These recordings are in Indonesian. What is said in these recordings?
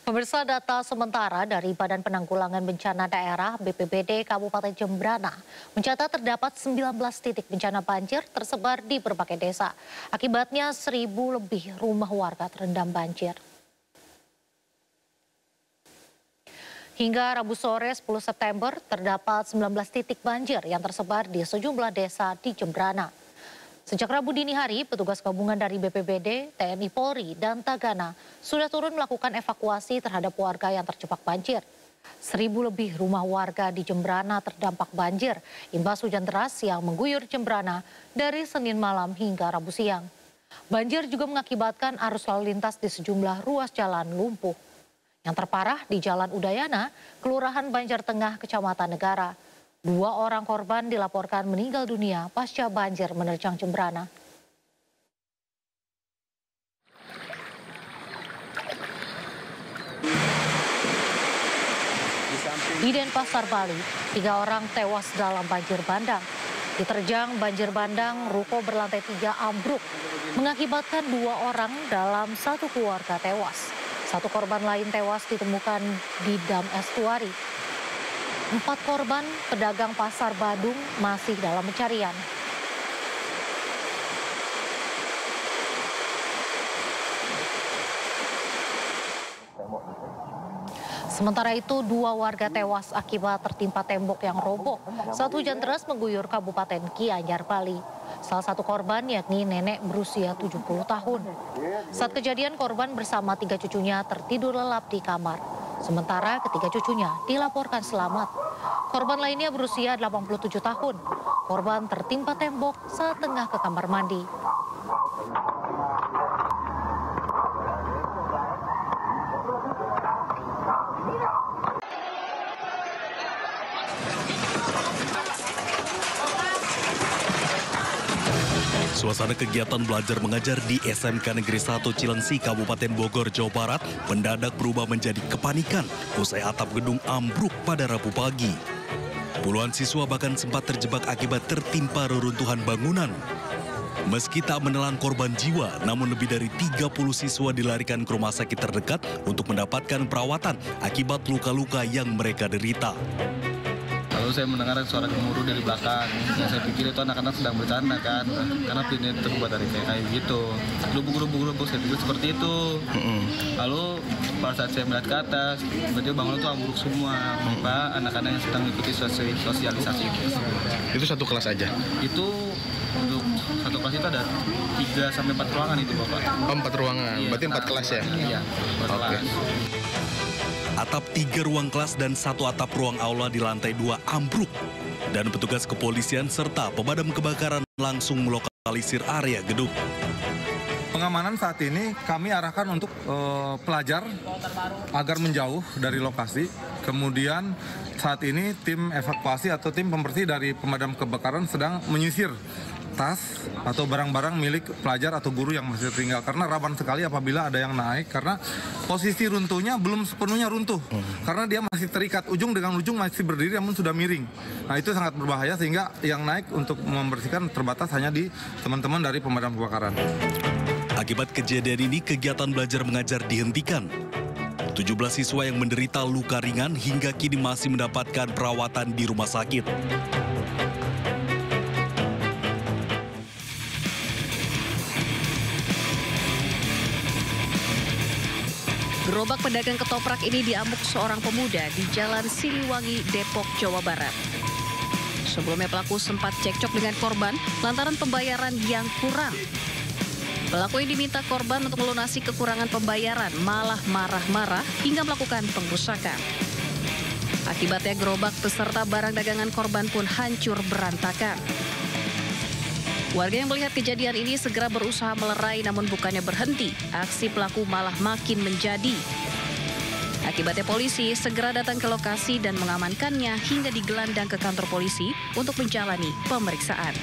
Pemirsa, data sementara dari Badan Penanggulangan Bencana Daerah BPBD Kabupaten Jembrana mencatat terdapat 19 titik bencana banjir tersebar di berbagai desa. Akibatnya 1.000 lebih rumah warga terendam banjir. Hingga Rabu sore 10 September terdapat 19 titik banjir yang tersebar di sejumlah desa di Jembrana. Sejak Rabu dini hari, petugas gabungan dari BPBD, TNI Polri, dan Tagana sudah turun melakukan evakuasi terhadap warga yang terjebak banjir. 1.000 lebih rumah warga di Jembrana terdampak banjir, imbas hujan deras yang mengguyur Jembrana dari Senin malam hingga Rabu siang. Banjir juga mengakibatkan arus lalu lintas di sejumlah ruas jalan lumpuh. Yang terparah di Jalan Udayana, Kelurahan Banjartengah, Kecamatan Negara. 2 orang korban dilaporkan meninggal dunia pasca banjir menerjang Jembrana. Di Denpasar, Bali, 3 orang tewas dalam banjir bandang. Diterjang banjir bandang, ruko berlantai 3 ambruk, mengakibatkan 2 orang dalam satu keluarga tewas. 1 korban lain tewas ditemukan di dam estuari. 4 korban pedagang pasar Badung masih dalam pencarian. Sementara itu, 2 warga tewas akibat tertimpa tembok yang roboh saat hujan deras mengguyur Kabupaten Gianyar, Bali. Salah satu korban yakni nenek berusia 70 tahun. Saat kejadian, korban bersama 3 cucunya tertidur lelap di kamar. Sementara ketiga cucunya dilaporkan selamat. Korban lainnya berusia 87 tahun. Korban tertimpa tembok saat tengah ke kamar mandi. Suasana kegiatan belajar mengajar di SMK Negeri 1 Cilengsi, Kabupaten Bogor, Jawa Barat mendadak berubah menjadi kepanikan usai atap gedung ambruk pada Rabu pagi. Puluhan siswa bahkan sempat terjebak akibat tertimpa reruntuhan bangunan. Meski tak menelan korban jiwa, namun lebih dari 30 siswa dilarikan ke rumah sakit terdekat untuk mendapatkan perawatan akibat luka-luka yang mereka derita. Lalu saya mendengar suara gemuruh dari belakang. Yang saya pikir itu anak-anak sedang bercanda kan, karena pintu terbuat dari kayu gitu. Lubuk-lubuk saya pikir seperti itu. Lalu pada saat saya melihat ke atas, berarti bangunan itu ambruk semua. Pak, anak-anak yang sedang mengikuti sosialisasi tersebut. Itu satu kelas aja? Itu untuk satu kelas itu ada 3 sampai 4 ruangan itu, Bapak. Oh, 4 ruangan. Iya, berarti 4 kelas ya? Iya, 4 kelas. Atap 3 ruang kelas dan 1 atap ruang aula di lantai 2 ambruk. Dan petugas kepolisian serta pemadam kebakaran langsung melokalisir area gedung. Pengamanan saat ini kami arahkan untuk pelajar agar menjauh dari lokasi. Kemudian saat ini tim evakuasi atau tim pembersih dari pemadam kebakaran sedang menyisir tas atau barang-barang milik pelajar atau guru yang masih tertinggal, karena rawan sekali apabila ada yang naik, karena posisi runtuhnya belum sepenuhnya runtuh, karena dia masih terikat ujung dengan ujung masih berdiri namun sudah miring. Nah, itu sangat berbahaya sehingga yang naik untuk membersihkan terbatas hanya di teman-teman dari pemadam kebakaran. Akibat kejadian ini, kegiatan belajar mengajar dihentikan. 17 siswa yang menderita luka ringan hingga kini masih mendapatkan perawatan di rumah sakit. Gerobak pedagang ketoprak ini diamuk seorang pemuda di Jalan Siliwangi, Depok, Jawa Barat. Sebelumnya pelaku sempat cekcok dengan korban lantaran pembayaran yang kurang. Pelaku yang diminta korban untuk melunasi kekurangan pembayaran malah marah-marah hingga melakukan pengrusakan. Akibatnya gerobak beserta barang dagangan korban pun hancur berantakan. Warga yang melihat kejadian ini segera berusaha melerai, namun bukannya berhenti, aksi pelaku malah makin menjadi. Akibatnya polisi segera datang ke lokasi dan mengamankannya hingga digelandang ke kantor polisi untuk menjalani pemeriksaan.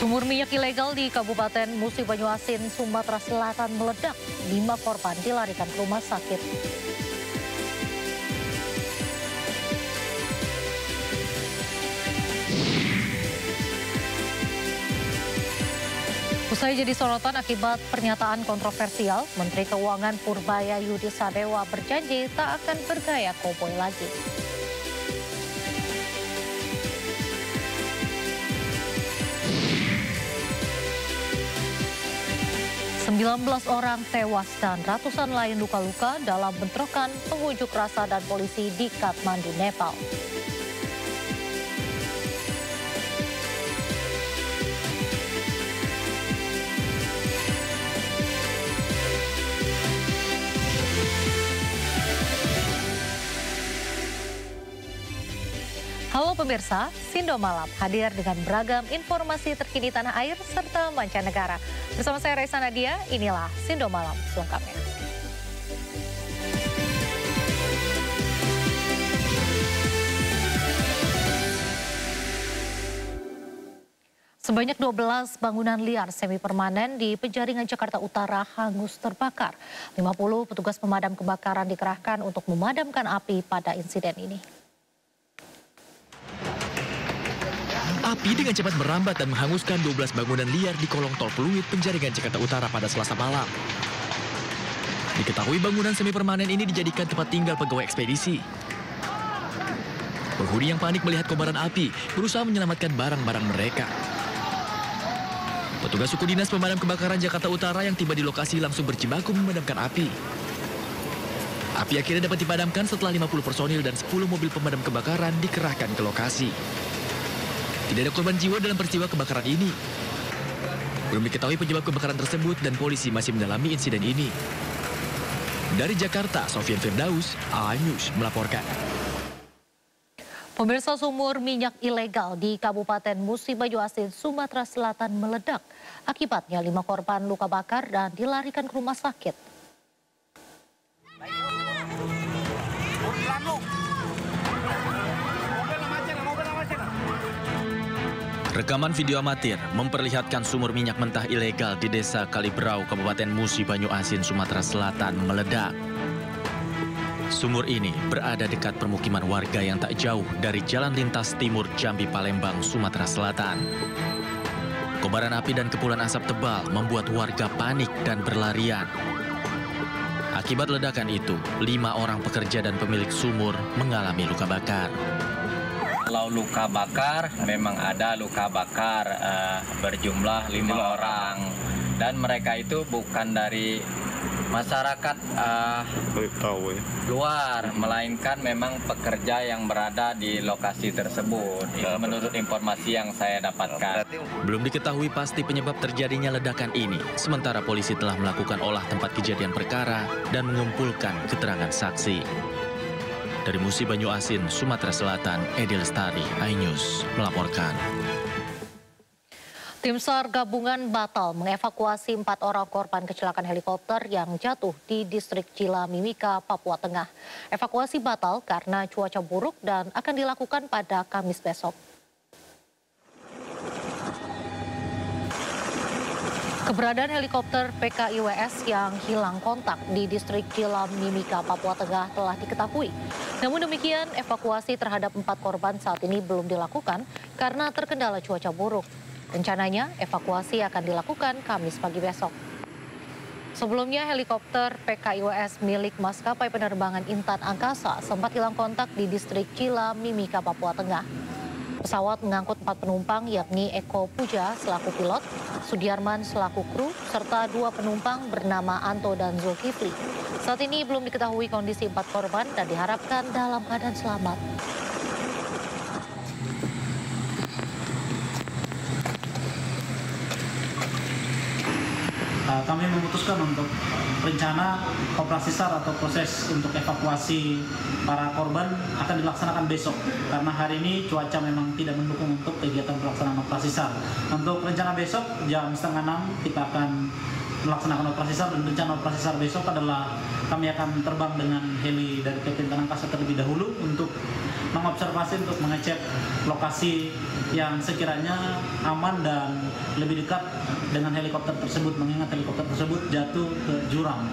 Sumur minyak ilegal di Kabupaten Musi Banyuasin, Sumatera Selatan meledak. 5 korban dilarikan ke rumah sakit. Saya jadi sorotan akibat pernyataan kontroversial, Menteri Keuangan Purbaya Yudi Sadewa berjanji tak akan bergaya koboi lagi. Sembilan 19 orang tewas dan ratusan lain luka-luka dalam bentrokan pengunjuk rasa dan polisi di Kathmandu, Nepal. Halo pemirsa, Sindo Malam hadir dengan beragam informasi terkini tanah air serta mancanegara. Bersama saya Raisa Nadia, inilah Sindo Malam selengkapnya. Sebanyak 12 bangunan liar semi permanen di Penjaringan Jakarta Utara hangus terbakar. 50 petugas pemadam kebakaran dikerahkan untuk memadamkan api pada insiden ini. Api dengan cepat merambat dan menghanguskan 12 bangunan liar di kolong tol Pluit Penjaringan Jakarta Utara pada Selasa malam. Diketahui bangunan semi permanen ini dijadikan tempat tinggal pegawai ekspedisi. Penghuni yang panik melihat kobaran api berusaha menyelamatkan barang-barang mereka. Petugas suku dinas pemadam kebakaran Jakarta Utara yang tiba di lokasi langsung berjibaku memadamkan api. Api akhirnya dapat dipadamkan setelah 50 personil dan 10 mobil pemadam kebakaran dikerahkan ke lokasi. Tidak ada korban jiwa dalam peristiwa kebakaran ini. Belum diketahui penyebab kebakaran tersebut dan polisi masih mendalami insiden ini. Dari Jakarta, Sofian Firdaus, iNews melaporkan. Pemirsa, sumur minyak ilegal di Kabupaten Musi Banyu Asin, Sumatera Selatan meledak. Akibatnya 5 korban luka bakar dan dilarikan ke rumah sakit. Rekaman video amatir memperlihatkan sumur minyak mentah ilegal di Desa Kalibrau, Kabupaten Musi Banyu Asin, Sumatera Selatan meledak. Sumur ini berada dekat permukiman warga yang tak jauh dari Jalan Lintas Timur Jambi Palembang, Sumatera Selatan. Kobaran api dan kepulan asap tebal membuat warga panik dan berlarian. Akibat ledakan itu, 5 orang pekerja dan pemilik sumur mengalami luka bakar. Kalau luka bakar, memang ada luka bakar berjumlah 5 orang. Dan mereka itu bukan dari masyarakat luar, melainkan memang pekerja yang berada di lokasi tersebut. Itu menurut informasi yang saya dapatkan. Belum diketahui pasti penyebab terjadinya ledakan ini, sementara polisi telah melakukan olah tempat kejadian perkara dan mengumpulkan keterangan saksi. Dari Musi Banyu Asin, Sumatera Selatan, Edi Lestari, iNews melaporkan. Tim SAR gabungan batal mengevakuasi 4 orang korban kecelakaan helikopter yang jatuh di distrik Cila Mimika, Papua Tengah. Evakuasi batal karena cuaca buruk dan akan dilakukan pada Kamis besok. Keberadaan helikopter PKIWS yang hilang kontak di distrik Cila Mimika, Papua Tengah telah diketahui. Namun demikian, evakuasi terhadap 4 korban saat ini belum dilakukan karena terkendala cuaca buruk. Rencananya, evakuasi akan dilakukan Kamis pagi besok. Sebelumnya, helikopter PKIWS milik maskapai penerbangan Intan Angkasa sempat hilang kontak di distrik Cila Mimika, Papua Tengah. Pesawat mengangkut 4 penumpang yakni Eko Puja selaku pilot, Sudiarman selaku kru, serta 2 penumpang bernama Anto dan Zulkifli. Saat ini belum diketahui kondisi 4 korban dan diharapkan dalam keadaan selamat. Kami memutuskan untuk rencana operasi SAR atau proses untuk evakuasi para korban akan dilaksanakan besok karena hari ini cuaca memang tidak mendukung untuk kegiatan pelaksanaan operasi SAR. Untuk rencana besok jam 5:30 kita akan melaksanakan operasi SAR dan rencana operasi SAR besok adalah kami akan terbang dengan heli dari PT Intan Angkasa terlebih dahulu untuk mengobservasi, untuk mengecek lokasi yang sekiranya aman dan lebih dekat dengan helikopter tersebut, mengingat helikopter tersebut jatuh ke jurang.